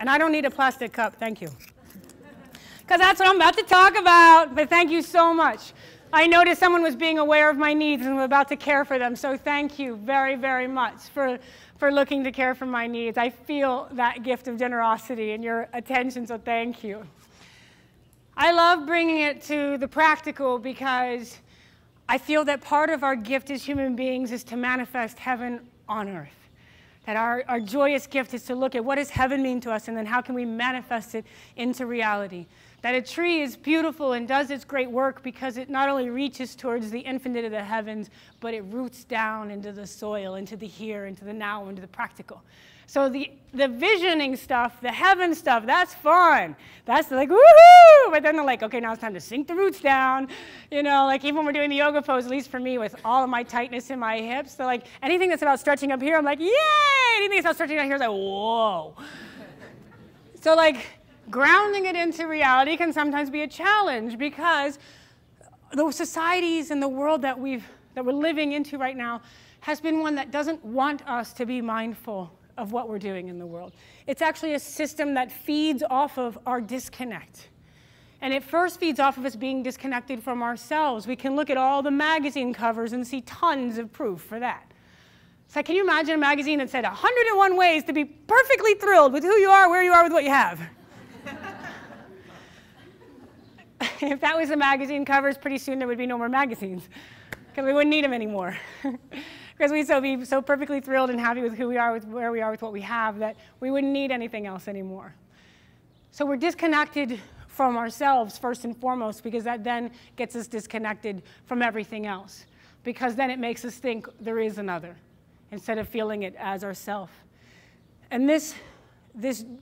And I don't need a plastic cup, thank you. Because that's what I'm about to talk about, but thank you so much. I noticed someone was being aware of my needs and was about to care for them, so thank you very, very much for looking to care for my needs. I feel that gift of generosity and your attention, so thank you. I love bringing it to the practical because I feel that part of our gift as human beings is to manifest heaven on earth. That our joyous gift is to look at what does heaven mean to us and then how can we manifest it into reality. That a tree is beautiful and does its great work because it not only reaches towards the infinite of the heavens, but it roots down into the soil, into the here, into the now, into the practical. So the visioning stuff, the heaven stuff, that's fun. That's like, woohoo! But then they're like, okay, now it's time to sink the roots down. You know, like even when we're doing the yoga pose, at least for me, with all of my tightness in my hips, they're like, anything that's about stretching up here, I'm like, yay! Anything that's about stretching out here is like, whoa. So like, grounding it into reality can sometimes be a challenge because the societies and the world that we're living into right now has been one that doesn't want us to be mindful of what we're doing in the world. It's actually a system that feeds off of our disconnect. And it first feeds off of us being disconnected from ourselves. We can look at all the magazine covers and see tons of proof for that. So can you imagine a magazine that said 101 ways to be perfectly thrilled with who you are, where you are, with what you have? If that was the magazine covers, pretty soon there would be no more magazines because we wouldn't need them anymore. Because we'd be so perfectly thrilled and happy with who we are, with where we are, with what we have, that we wouldn't need anything else anymore. So we're disconnected from ourselves first and foremost because that then gets us disconnected from everything else. Because then it makes us think there is another instead of feeling it as ourself. And this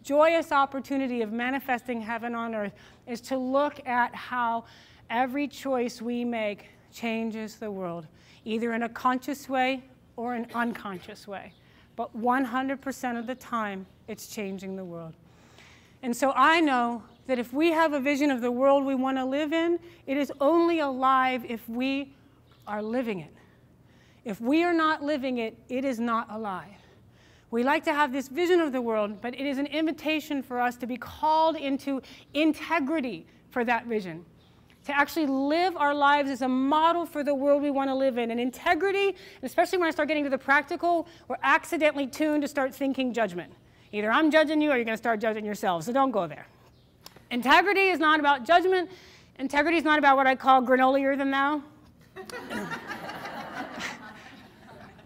joyous opportunity of manifesting heaven on earth is to look at how every choice we make changes the world, either in a conscious way or an unconscious way. But 100% of the time, it's changing the world. And so I know that if we have a vision of the world we want to live in, it is only alive if we are living it. If we are not living it, it is not alive. We like to have this vision of the world, but it is an invitation for us to be called into integrity for that vision, to actually live our lives as a model for the world we want to live in. And integrity, especially when I start getting to the practical, we're accidentally tuned to start thinking judgment. Either I'm judging you or you're going to start judging yourself, so don't go there. Integrity is not about judgment. Integrity is not about what I call granolier than thou.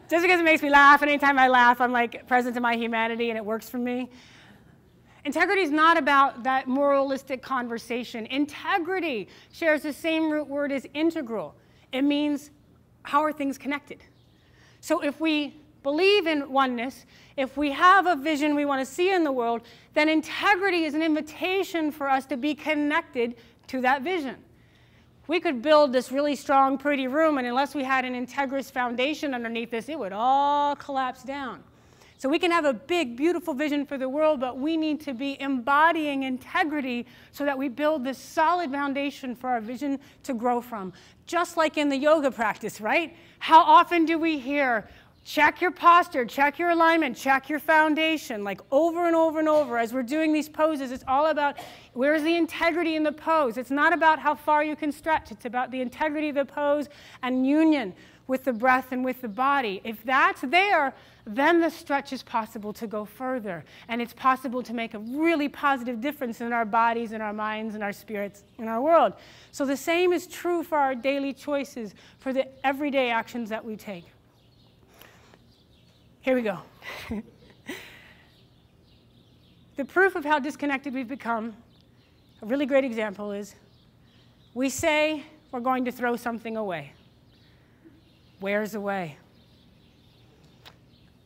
Just because it makes me laugh, and anytime I laugh, I'm like present to my humanity and it works for me. Integrity is not about that moralistic conversation. Integrity shares the same root word as integral. It means, how are things connected? So if we believe in oneness, if we have a vision we want to see in the world, then integrity is an invitation for us to be connected to that vision. We could build this really strong, pretty room, and unless we had an integrous foundation underneath this, it would all collapse down. So we can have a big, beautiful vision for the world, but we need to be embodying integrity so that we build this solid foundation for our vision to grow from. Just like in the yoga practice, right? How often do we hear, check your posture, check your alignment, check your foundation, like over and over and over. As we're doing these poses, it's all about where's the integrity in the pose. It's not about how far you can stretch. It's about the integrity of the pose and union with the breath and with the body. If that's there, then the stretch is possible to go further. And it's possible to make a really positive difference in our bodies, in our minds, in our spirits, in our world. So the same is true for our daily choices, for the everyday actions that we take. Here we go. The proof of how disconnected we've become, a really great example is, we say we're going to throw something away. Where's away?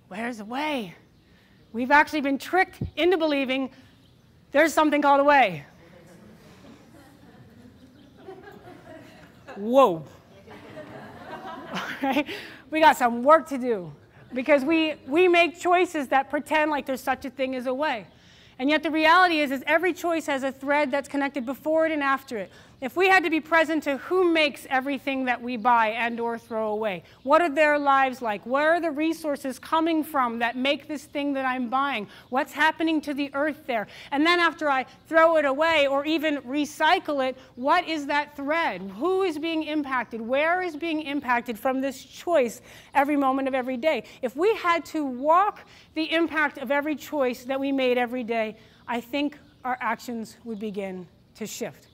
Where's away? We've actually been tricked into believing there's something called away. Whoa. All right? We got some work to do. Because we make choices that pretend like there's such a thing as a way. And yet the reality is every choice has a thread that's connected before it and after it. If we had to be present to who makes everything that we buy and or throw away, what are their lives like? Where are the resources coming from that make this thing that I'm buying? What's happening to the earth there? And then after I throw it away or even recycle it, what is that thread? Who is being impacted? Where is being impacted from this choice every moment of every day? If we had to walk the impact of every choice that we made every day, I think our actions would begin to shift.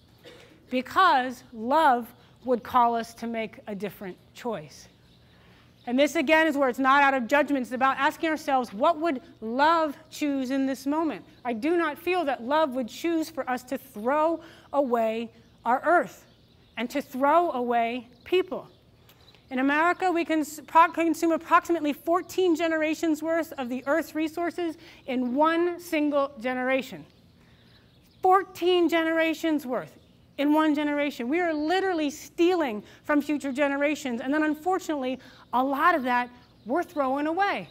Because love would call us to make a different choice. And this, again, is where it's not out of judgment. It's about asking ourselves, what would love choose in this moment? I do not feel that love would choose for us to throw away our earth and to throw away people. In America, we can consume approximately 14 generations worth of the earth's resources in one single generation. 14 generations worth. In one generation. We are literally stealing from future generations, and then unfortunately, a lot of that we're throwing away.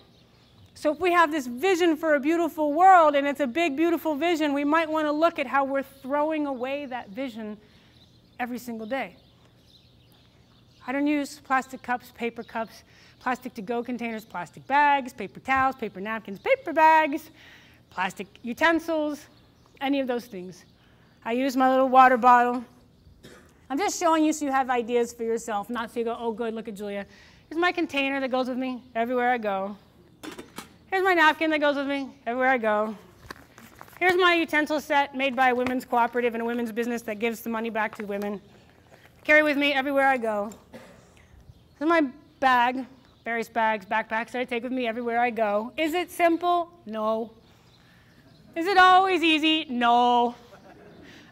So if we have this vision for a beautiful world, and it's a big, beautiful vision, we might want to look at how we're throwing away that vision every single day. I don't use plastic cups, paper cups, plastic to-go containers, plastic bags, paper towels, paper napkins, paper bags, plastic utensils, any of those things. I use my little water bottle. I'm just showing you so you have ideas for yourself, not so you go, oh good, look at Julia. Here's my container that goes with me everywhere I go. Here's my napkin that goes with me everywhere I go. Here's my utensil set made by a women's cooperative and a women's business that gives the money back to women. Carry with me everywhere I go. Here's my bag, various bags, backpacks that I take with me everywhere I go. Is it simple? No. Is it always easy? No.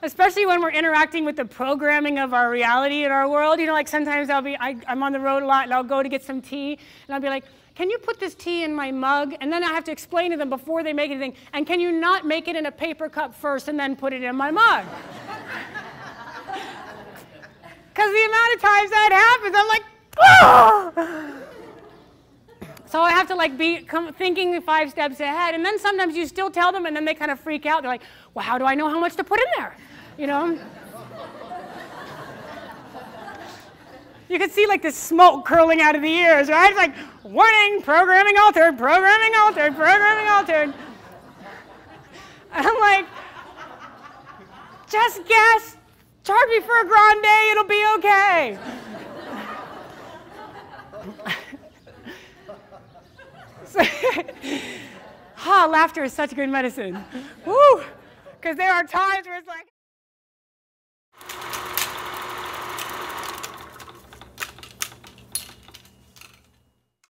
Especially when we're interacting with the programming of our reality in our world. You know, like sometimes I'm on the road a lot and I'll go to get some tea and I'll be like, can you put this tea in my mug? And then I have to explain to them before they make anything, and can you not make it in a paper cup first and then put it in my mug? Because the amount of times that happens, I'm like, oh! So I have to like be thinking 5 steps ahead, and then sometimes you still tell them and then they kind of freak out. They're like, well, how do I know how much to put in there? You know? You can see like this smoke curling out of the ears, right? It's like, warning, programming altered, programming altered, programming altered. And I'm like, just guess, charge me for a grande, it'll be okay. Laughter is such good medicine. Woo! Because there are times where it's like,